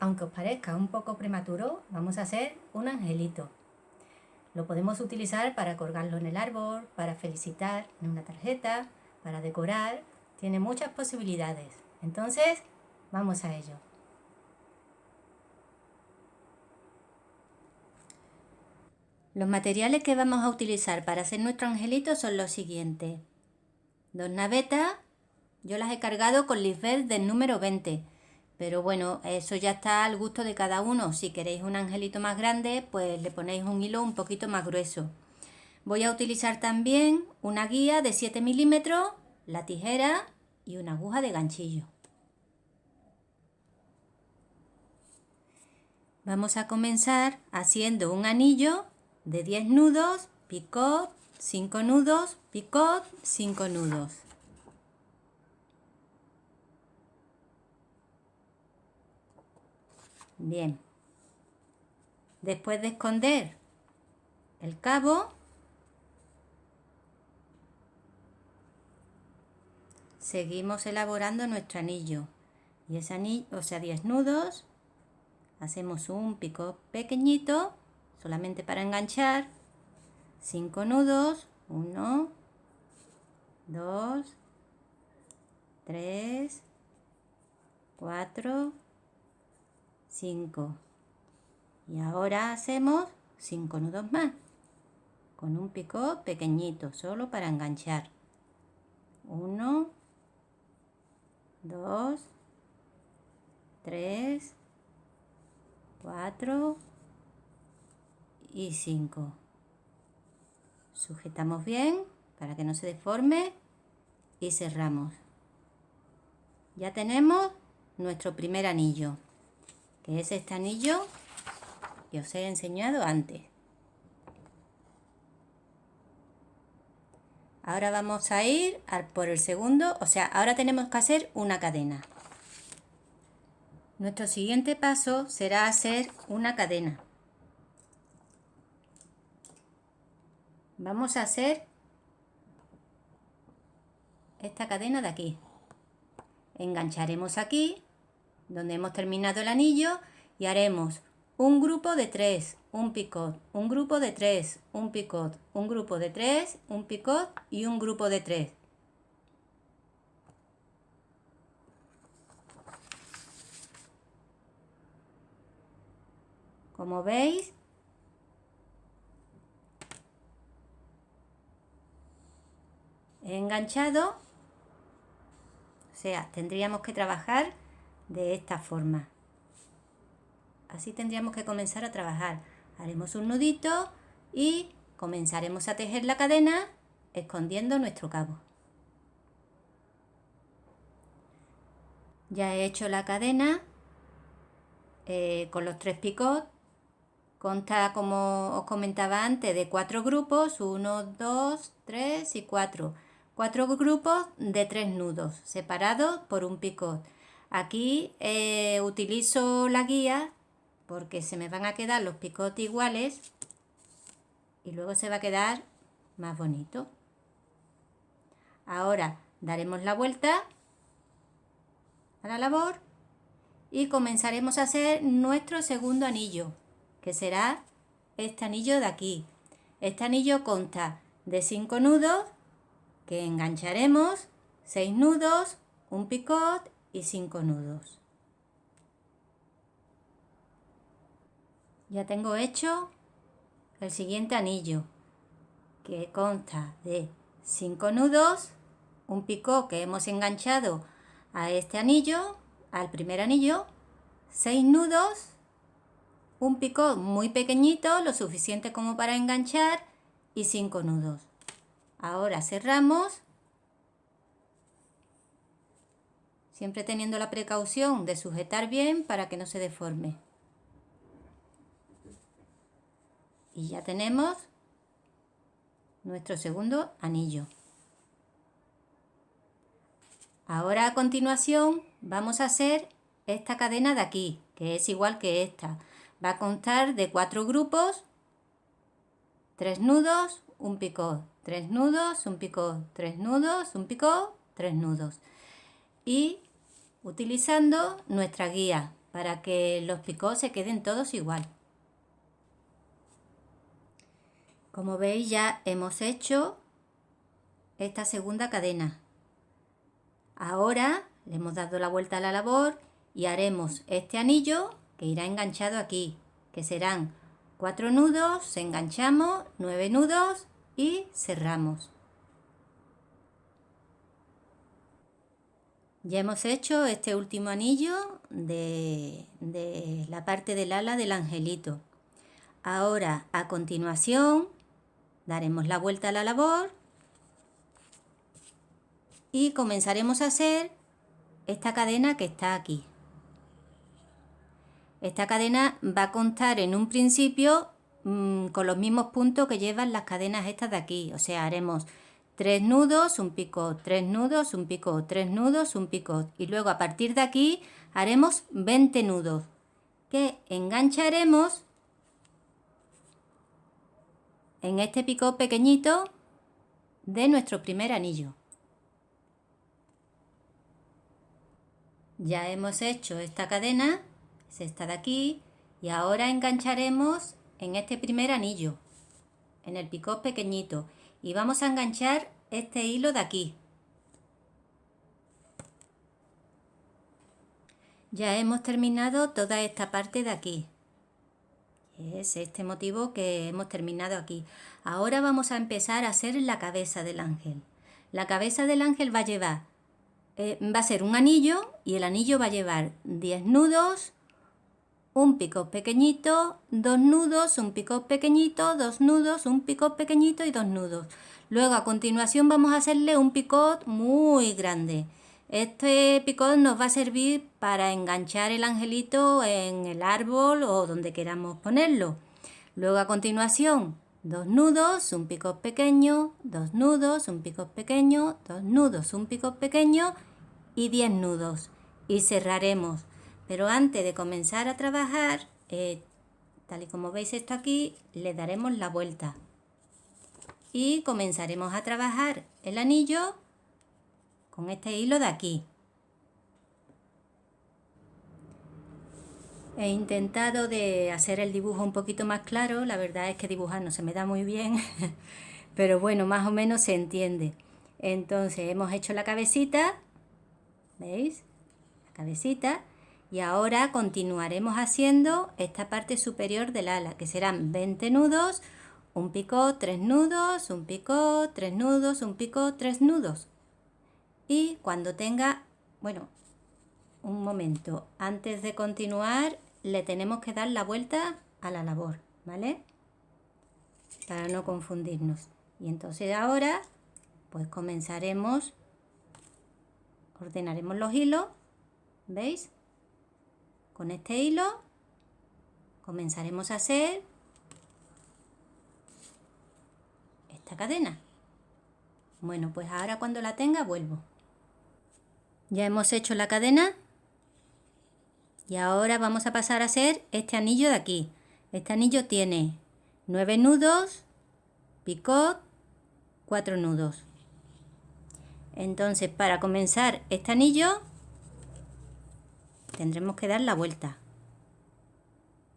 aunque os parezca un poco prematuro, vamos a hacer un angelito. Lo podemos utilizar para colgarlo en el árbol, para felicitar en una tarjeta, para decorar. Tiene muchas posibilidades. Entonces, vamos a ello. Los materiales que vamos a utilizar para hacer nuestro angelito son los siguientes. 2 navetas, yo las he cargado con Lisbeth del número 20, pero bueno, eso ya está al gusto de cada uno. Si queréis un angelito más grande, pues le ponéis un hilo un poquito más grueso. Voy a utilizar también una guía de 7 milímetros, la tijera y una aguja de ganchillo. Vamos a comenzar haciendo un anillo de 10 nudos, picot, 5 nudos, picot, 5 nudos. Bien. Después de esconder el cabo, seguimos elaborando nuestro anillo. Y ese anillo, 10 nudos, hacemos un picot pequeñito, solamente para enganchar, 5 nudos, 1, 2, 3, 4, 5. Y ahora hacemos 5 nudos más, con un picot pequeñito, solo para enganchar. 1, 2, 3, 4 y 5. Sujetamos bien para que no se deforme y cerramos. Ya tenemos nuestro primer anillo, que es este anillo que os he enseñado antes. Ahora vamos a ir por el segundo, ahora tenemos que hacer una cadena. Nuestro siguiente paso será hacer una cadena. Vamos a hacer esta cadena de aquí. Engancharemos aquí, donde hemos terminado el anillo, y haremos un grupo de 3, un picot, un grupo de 3, un picot, un grupo de 3, un picot y un grupo de 3. Como veis, he enganchado, tendríamos que trabajar de esta forma. Así tendríamos que comenzar a trabajar. Haremos un nudito y comenzaremos a tejer la cadena escondiendo nuestro cabo. Ya he hecho la cadena con los 3 picots. Consta, como os comentaba antes, de 4 grupos, 1, 2, 3 y 4. 4 grupos de 3 nudos, separados por un picot. Aquí utilizo la guía porque se me van a quedar los picots iguales y luego se va a quedar más bonito. Ahora daremos la vuelta a la labor y comenzaremos a hacer nuestro segundo anillo, que será este anillo de aquí. Este anillo consta de 5 nudos que engancharemos, 6 nudos, un picot y 5 nudos. Ya tengo hecho el siguiente anillo, que consta de 5 nudos, un picot que hemos enganchado a este anillo, al primer anillo, 6 nudos, un picot muy pequeñito, lo suficiente como para enganchar, y 5 nudos. Ahora cerramos, siempre teniendo la precaución de sujetar bien para que no se deforme. Y ya tenemos nuestro segundo anillo. Ahora a continuación vamos a hacer esta cadena de aquí, que es igual que esta. Va a constar de 4 grupos, 3 nudos, un picot, 3 nudos, un picot, 3 nudos, un picot, 3 nudos. Y utilizando nuestra guía, para que los picots se queden todos igual. Como veis, ya hemos hecho esta segunda cadena. Ahora le hemos dado la vuelta a la labor y haremos este anillo que irá enganchado aquí, que serán 4 nudos, enganchamos, 9 nudos y cerramos. Ya hemos hecho este último anillo de la parte del ala del angelito. Ahora, a continuación, daremos la vuelta a la labor y comenzaremos a hacer esta cadena que está aquí. Esta cadena va a constar en un principio con los mismos puntos que llevan las cadenas estas de aquí. O sea, haremos 3 nudos, un picot, 3 nudos, un picot, 3 nudos, un picot. Y luego a partir de aquí haremos 20 nudos que engancharemos en este picot pequeñito de nuestro primer anillo. Ya hemos hecho esta cadena, es esta de aquí, y ahora engancharemos en este primer anillo, en el picot pequeñito, y vamos a enganchar este hilo de aquí. Ya hemos terminado toda esta parte de aquí. Es este motivo que hemos terminado aquí. Ahora vamos a empezar a hacer la cabeza del ángel. La cabeza del ángel va a llevar, va a ser un anillo y el anillo va a llevar 10 nudos, un picot pequeñito, 2 nudos, un picot pequeñito, 2 nudos, un picot pequeñito y 2 nudos. Luego a continuación vamos a hacerle un picot muy grande. Este picot nos va a servir para enganchar el angelito en el árbol o donde queramos ponerlo. Luego a continuación 2 nudos, un picot pequeño, 2 nudos, un picot pequeño, 2 nudos, un picot pequeño y 10 nudos. Y cerraremos. Pero antes de comenzar a trabajar, tal y como veis esto aquí, le daremos la vuelta. Y comenzaremos a trabajar el anillo con este hilo de aquí. He intentado de hacer el dibujo un poquito más claro, la verdad es que dibujar no se me da muy bien, pero bueno, más o menos se entiende. Entonces hemos hecho la cabecita, ¿veis? La cabecita. Y ahora continuaremos haciendo esta parte superior del ala, que serán 20 nudos, un picot, 3 nudos, un picot, 3 nudos, un picot, 3 nudos. Y cuando tenga, bueno, un momento, antes de continuar le tenemos que dar la vuelta a la labor, ¿vale? Para no confundirnos. Y entonces ahora, pues comenzaremos, ordenaremos los hilos, ¿veis? Con este hilo comenzaremos a hacer esta cadena. Bueno, pues ahora cuando la tenga vuelvo. Ya hemos hecho la cadena y ahora vamos a pasar a hacer este anillo de aquí. Este anillo tiene 9 nudos, picot, 4 nudos. Entonces, para comenzar este anillo tendremos que dar la vuelta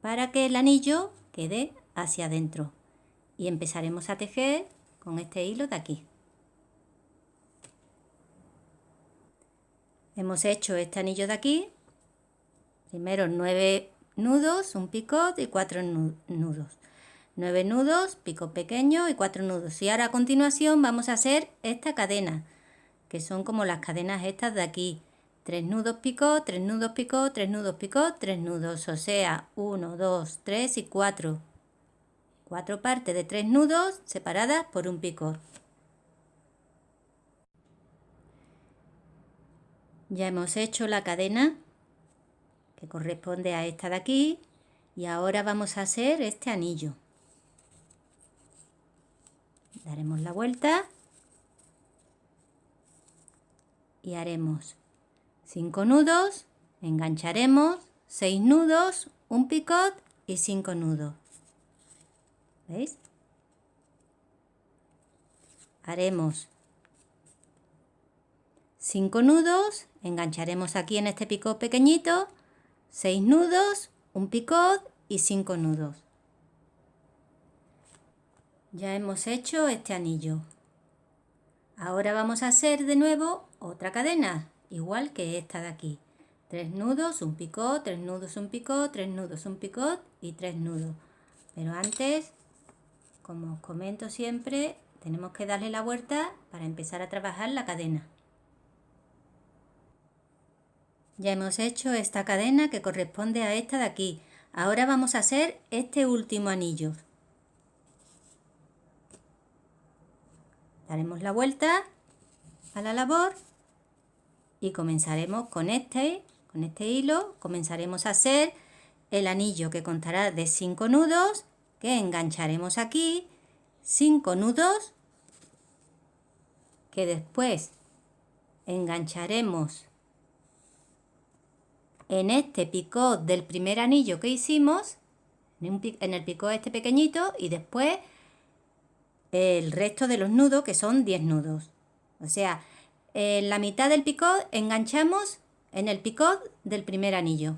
para que el anillo quede hacia adentro y empezaremos a tejer con este hilo de aquí. Hemos hecho este anillo de aquí, primero 9 nudos, un picot y 4 nudos. 9 nudos, picot pequeño y 4 nudos. Y ahora a continuación vamos a hacer esta cadena, que son como las cadenas estas de aquí. 3 nudos picot, 3 nudos picot, 3 nudos picot, 3 nudos, o sea, 1, 2, 3 y 4. 4 partes de 3 nudos separadas por un picot. Ya hemos hecho la cadena que corresponde a esta de aquí y ahora vamos a hacer este anillo. Daremos la vuelta y haremos 5 nudos, engancharemos 6 nudos, un picot y 5 nudos. ¿Veis? Haremos 5 nudos, engancharemos aquí en este picot pequeñito, 6 nudos, un picot y 5 nudos. Ya hemos hecho este anillo. Ahora vamos a hacer de nuevo otra cadena, igual que esta de aquí. 3 nudos, un picot, 3 nudos, un picot, 3 nudos, un picot y 3 nudos. Pero antes, como os comento siempre, tenemos que darle la vuelta para empezar a trabajar la cadena. Ya hemos hecho esta cadena que corresponde a esta de aquí. Ahora vamos a hacer este último anillo. Daremos la vuelta a la labor y comenzaremos con este hilo, comenzaremos a hacer el anillo que constará de 5 nudos que engancharemos aquí, 5 nudos que después engancharemos en este picot del primer anillo que hicimos, en el picot este pequeñito, y después el resto de los nudos, que son 10 nudos. O sea, en la mitad del picot enganchamos en el picot del primer anillo.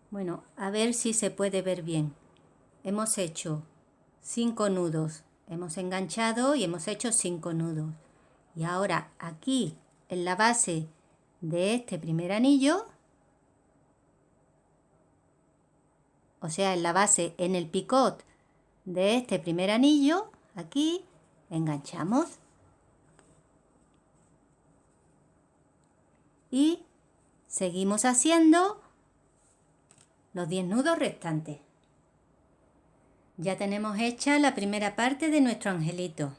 Bueno, a ver si se puede ver bien. Hemos hecho 5 nudos, hemos enganchado y hemos hecho 5 nudos. Y ahora aquí en la base de este primer anillo, o sea, en la base, en el picot de este primer anillo, aquí enganchamos y seguimos haciendo los 10 nudos restantes. Ya tenemos hecha la primera parte de nuestro angelito.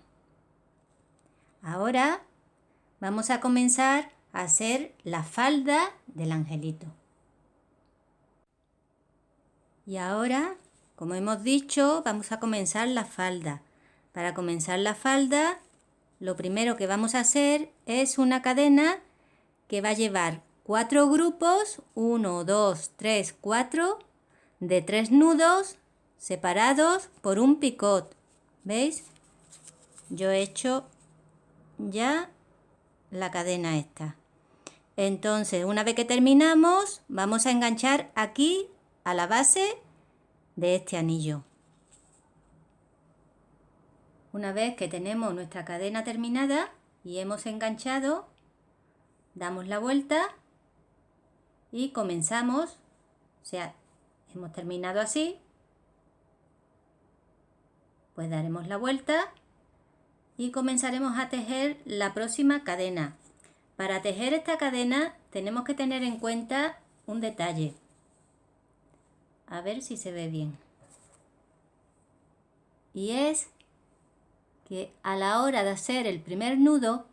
Ahora vamos a comenzar a hacer la falda del angelito. Y ahora, como hemos dicho, vamos a comenzar la falda. Para comenzar la falda, lo primero que vamos a hacer es una cadena que va a llevar 4 grupos, 1, 2, 3, 4, de 3 nudos separados por un picot. ¿Veis? Yo he hecho ya la cadena esta. Entonces, una vez que terminamos, vamos a enganchar aquí a la base de este anillo. Una vez que tenemos nuestra cadena terminada y hemos enganchado, damos la vuelta y comenzamos, o sea, hemos terminado así, pues daremos la vuelta y comenzaremos a tejer la próxima cadena. Para tejer esta cadena tenemos que tener en cuenta un detalle. A ver si se ve bien. Y es que a la hora de hacer el primer nudo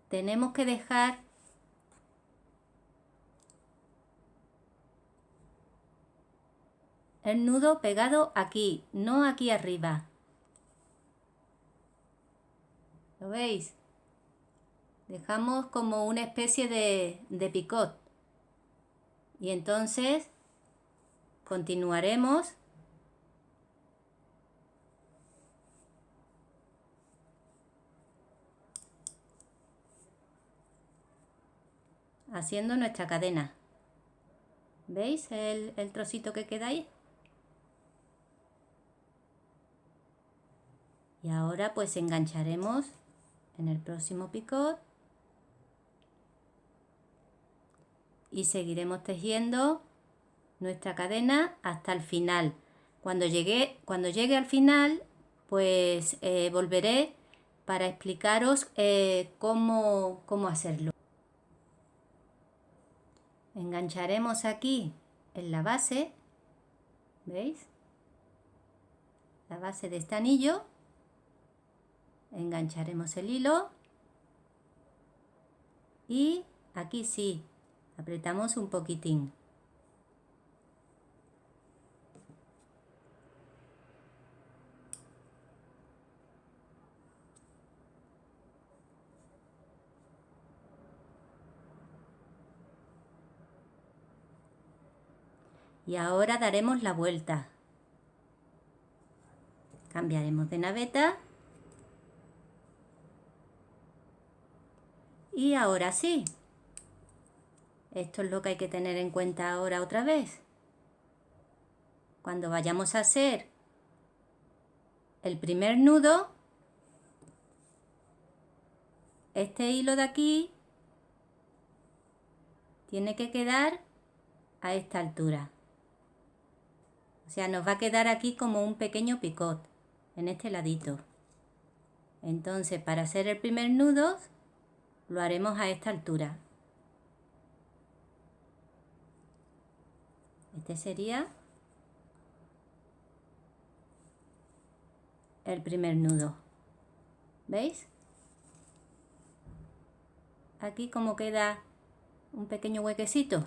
tenemos que dejar el nudo pegado aquí, no aquí arriba. ¿Lo veis? Dejamos como una especie de picot. Y entonces continuaremos haciendo nuestra cadena. ¿Veis el trocito que queda ahí? Y ahora pues engancharemos en el próximo picot y seguiremos tejiendo nuestra cadena hasta el final. Cuando llegue al final, pues volveré para explicaros cómo hacerlo. Engancharemos aquí en la base, ¿veis? La base de este anillo. Engancharemos el hilo y aquí sí, apretamos un poquitín. Y ahora daremos la vuelta. Cambiaremos de naveta. Y ahora sí. Esto es lo que hay que tener en cuenta ahora otra vez. Cuando vayamos a hacer el primer nudo, este hilo de aquí tiene que quedar a esta altura. O sea, nos va a quedar aquí como un pequeño picot en este ladito. Entonces, para hacer el primer nudo, lo haremos a esta altura. Este sería el primer nudo. ¿Veis? Aquí como queda un pequeño huequecito.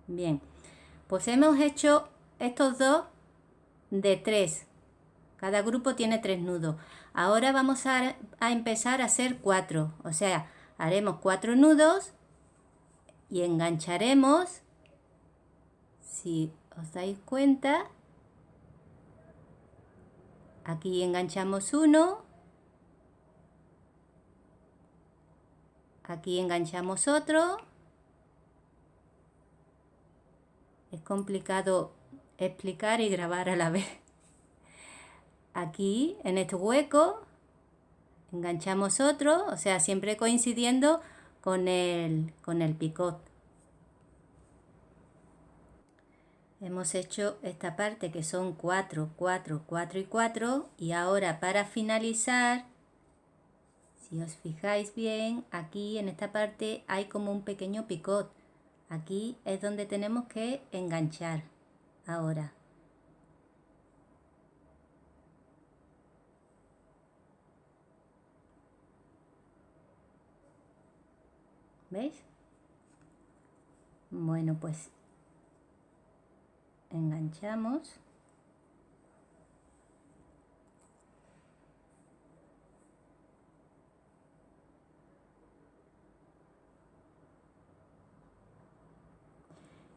Bien, pues hemos hecho estos dos de 3. Cada grupo tiene 3 nudos. Ahora vamos a empezar a hacer 4. O sea, haremos 4 nudos y engancharemos, si os dais cuenta, aquí enganchamos uno, aquí enganchamos otro. Es complicado explicar y grabar a la vez. Aquí en este hueco enganchamos otro, o sea, siempre coincidiendo con el picot. Hemos hecho esta parte que son 4, 4, 4 y 4, y ahora para finalizar, si os fijáis bien, aquí en esta parte hay como un pequeño picot. Aquí es donde tenemos que enganchar ahora. ¿Veis? Bueno, pues enganchamos.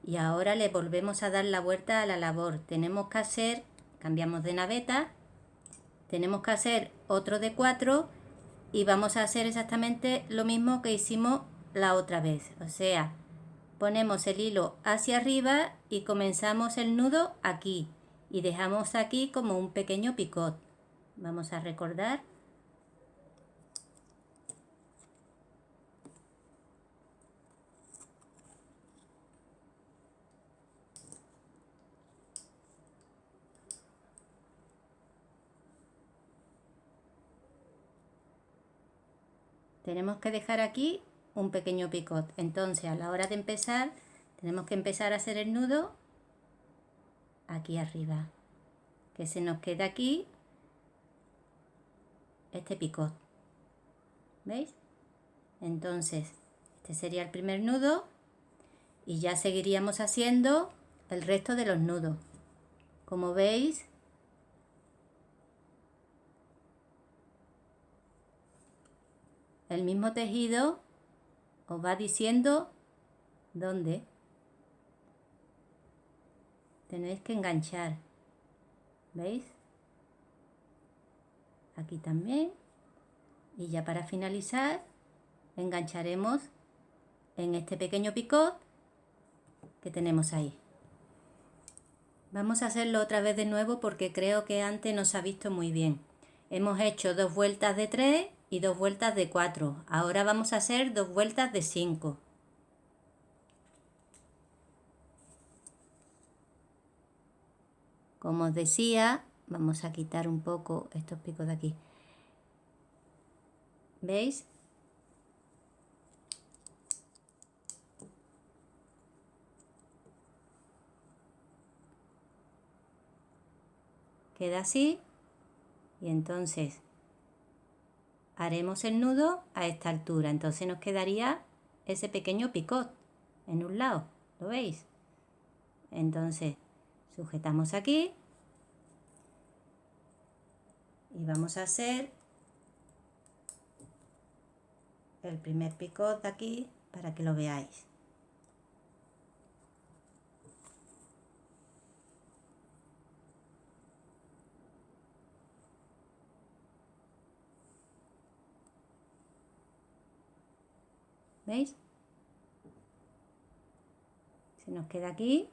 Y ahora le volvemos a dar la vuelta a la labor. Tenemos que hacer, cambiamos de naveta, tenemos que hacer otro de 4 y vamos a hacer exactamente lo mismo que hicimos la otra vez. O sea, ponemos el hilo hacia arriba y comenzamos el nudo aquí y dejamos aquí como un pequeño picot. Vamos a recordar. Tenemos que dejar aquí un pequeño picot. Entonces, a la hora de empezar, tenemos que empezar a hacer el nudo aquí arriba, que se nos queda aquí este picot. ¿Veis? Entonces, este sería el primer nudo y ya seguiríamos haciendo el resto de los nudos. Como veis, el mismo tejido os va diciendo dónde tenéis que enganchar. ¿Veis? Aquí también. Y ya para finalizar, engancharemos en este pequeño picot que tenemos ahí. Vamos a hacerlo otra vez de nuevo porque creo que antes no se ha visto muy bien. Hemos hecho 2 vueltas de 3 y 2 vueltas de 4. Ahora vamos a hacer 2 vueltas de 5. Como os decía, vamos a quitar un poco estos picos de aquí. ¿Veis? Queda así y entonces haremos el nudo a esta altura. Entonces nos quedaría ese pequeño picot en un lado. ¿Lo veis? Entonces sujetamos aquí y vamos a hacer el primer picot de aquí para que lo veáis. ¿Veis? Se nos queda aquí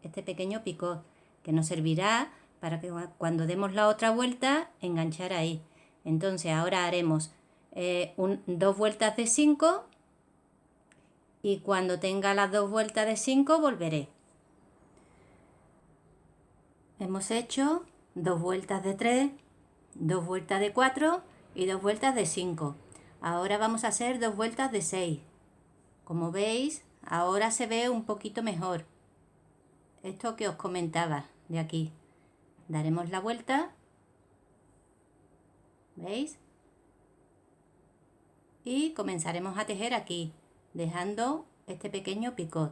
este pequeño picot que nos servirá para que cuando demos la otra vuelta enganchar ahí. Entonces ahora haremos 2 vueltas de 5 y cuando tenga las 2 vueltas de 5 volveré. Hemos hecho 2 vueltas de 3, 2 vueltas de 4 y 2 vueltas de 5. Ahora vamos a hacer 2 vueltas de 6. Como veis, ahora se ve un poquito mejor. Esto que os comentaba de aquí. Daremos la vuelta. ¿Veis? Y comenzaremos a tejer aquí, dejando este pequeño picot.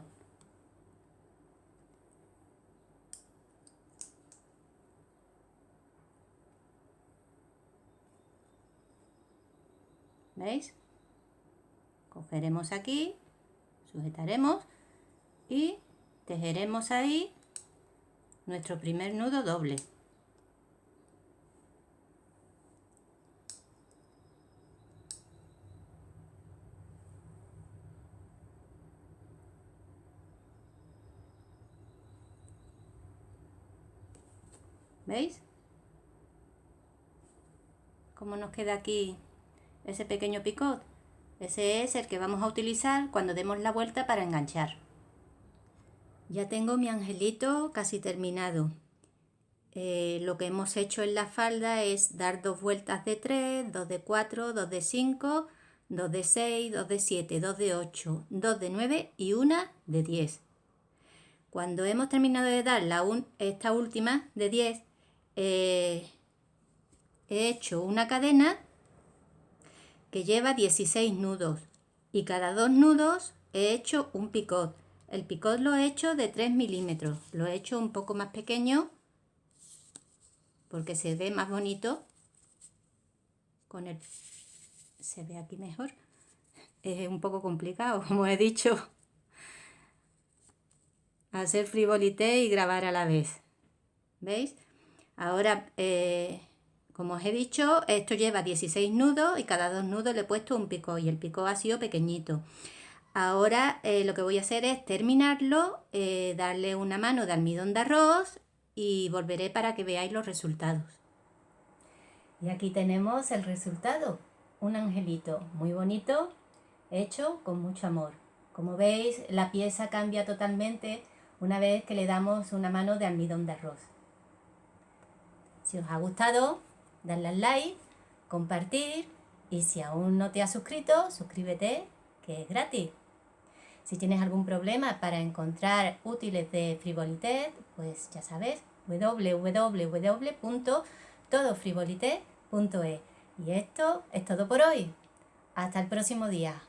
¿Veis? Cogeremos aquí, sujetaremos y tejeremos ahí nuestro primer nudo doble. ¿Veis? ¿Cómo nos queda aquí ese pequeño picot? Ese es el que vamos a utilizar cuando demos la vuelta para enganchar. Ya tengo mi angelito casi terminado. Lo que hemos hecho en la falda es dar 2 vueltas de 3, 2 de 4, 2 de 5, 2 de 6, 2 de 7, 2 de 8, 2 de 9 y una de 10. Cuando hemos terminado de dar esta última de 10, he hecho una cadena que lleva 16 nudos y cada 2 nudos he hecho un picot. El picot lo he hecho de 3 milímetros, lo he hecho un poco más pequeño porque se ve más bonito se ve aquí mejor. Es un poco complicado, como he dicho, hacer frivolité y grabar a la vez. ¿Veis? Ahora, como os he dicho, esto lleva 16 nudos y cada 2 nudos le he puesto un picot y el picot ha sido pequeñito. Ahora lo que voy a hacer es terminarlo, darle una mano de almidón de arroz y volveré para que veáis los resultados. Y aquí tenemos el resultado, un angelito muy bonito, hecho con mucho amor. Como veis, la pieza cambia totalmente una vez que le damos una mano de almidón de arroz. Si os ha gustado, dadle al like, compartir y si aún no te has suscrito, suscríbete, que es gratis. Si tienes algún problema para encontrar útiles de Frivolité, pues ya sabes, www.todofrivolité.es. Y esto es todo por hoy. Hasta el próximo día.